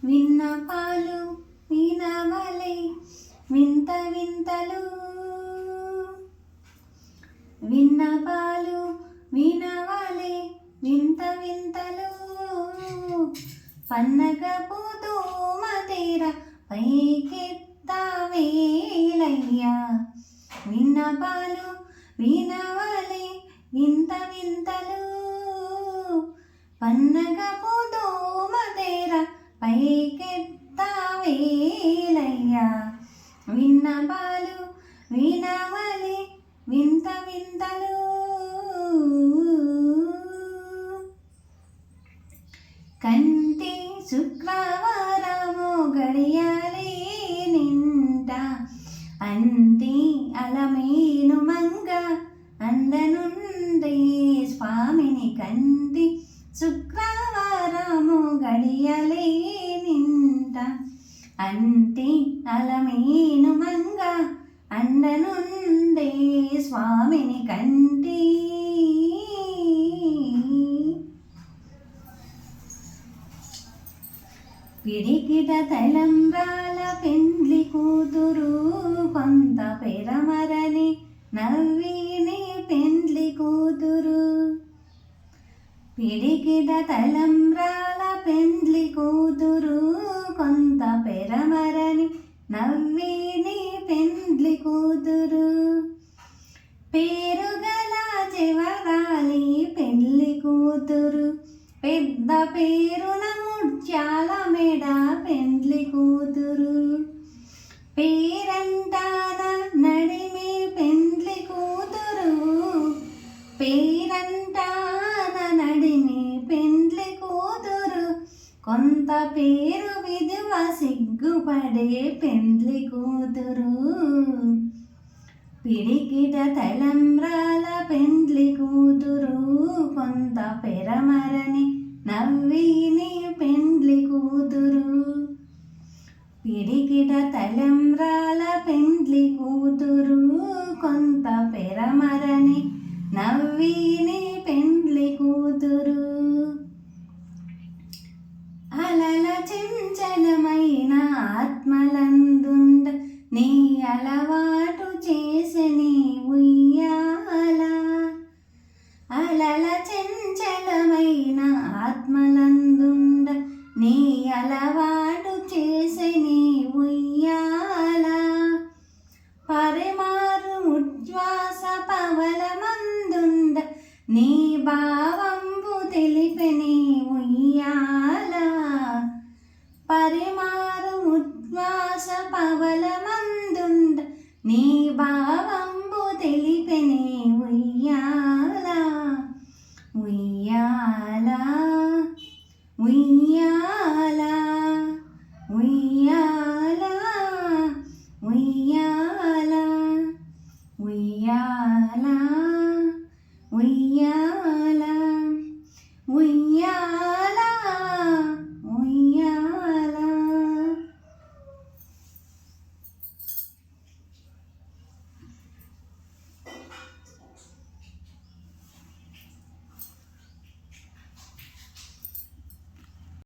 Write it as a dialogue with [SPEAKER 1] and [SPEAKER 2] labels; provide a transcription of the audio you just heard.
[SPEAKER 1] విన్నపాలు వినవలే వింత వింతలు, విన్నపాలు వినవలే వింత వింతలు, పన్నగపు తూమతెర పైకెత్తవేలయ్యా. విన్నపాలు వినవలే వింత వింతలు, పన్నగపు తూమతెర పైకెత్తవేలయ్యా. విన్నపాలు వినవలే వింత వింతలు. కంటి శుక్రవారము గడియాలే నింట అంటి అలమేను మంగ అండనుండే స్వామిని. కంటి శుక్రవారము గడియాలే నింట అంటి అలమేను మంగ అండనుండే స్వామిని కంటి. పిడికిట తలంబ్రాల పెండ్లి కూతురు కొంత పెరమరని నవ్విని పెండ్లి కూతురు. పిడికిట తలంబ్రాల పెండ్లి కూతురు కొంత పెరమరని నవ్విని పెండ్లి కూతురు. పేరుగల చివరాలి పెండ్లి కూతురు పెద్ద పేరున ముత్యాల మెడ పెండ్లి కూతురు. పేరంటాన నడిమి పెండ్లి కూతురు, పేరంటాన నడిమి పెండ్లి కూతురు. కొంత పేరు విధవ సిగ్గుపడే పెండ్లి కూతురు. పిడికిట తలంబ్రాల పెండ్లి కూతురు కొంత పెరమరని నవ్విని పెండ్లి కూతురు. పిడికిట తలంబ్రాల పెండ్లి కూతురు కొంత పెరమరని నవ్విని పెండ్లి కూతురు. అలల చెంచలమైన ఆత్మలందుండ నీ అలవాటు చేసని ఉయ్యాల. అలల చెంచలమైన ఆత్మలందుండ నీ అలవాటు చేసని ఉయ్యాల. పరిమారు ఉచ్ఛ్వాస పవలమందుండ నీ భావంబు తెలిపెని ఉయ్యాల. పరిమారు ఉచ్ఛ్వాస పవలమందుండ నీ భావంబు తెలిపెని ఉయ్యాల. ఉయ్యాల ఉయ్యాల.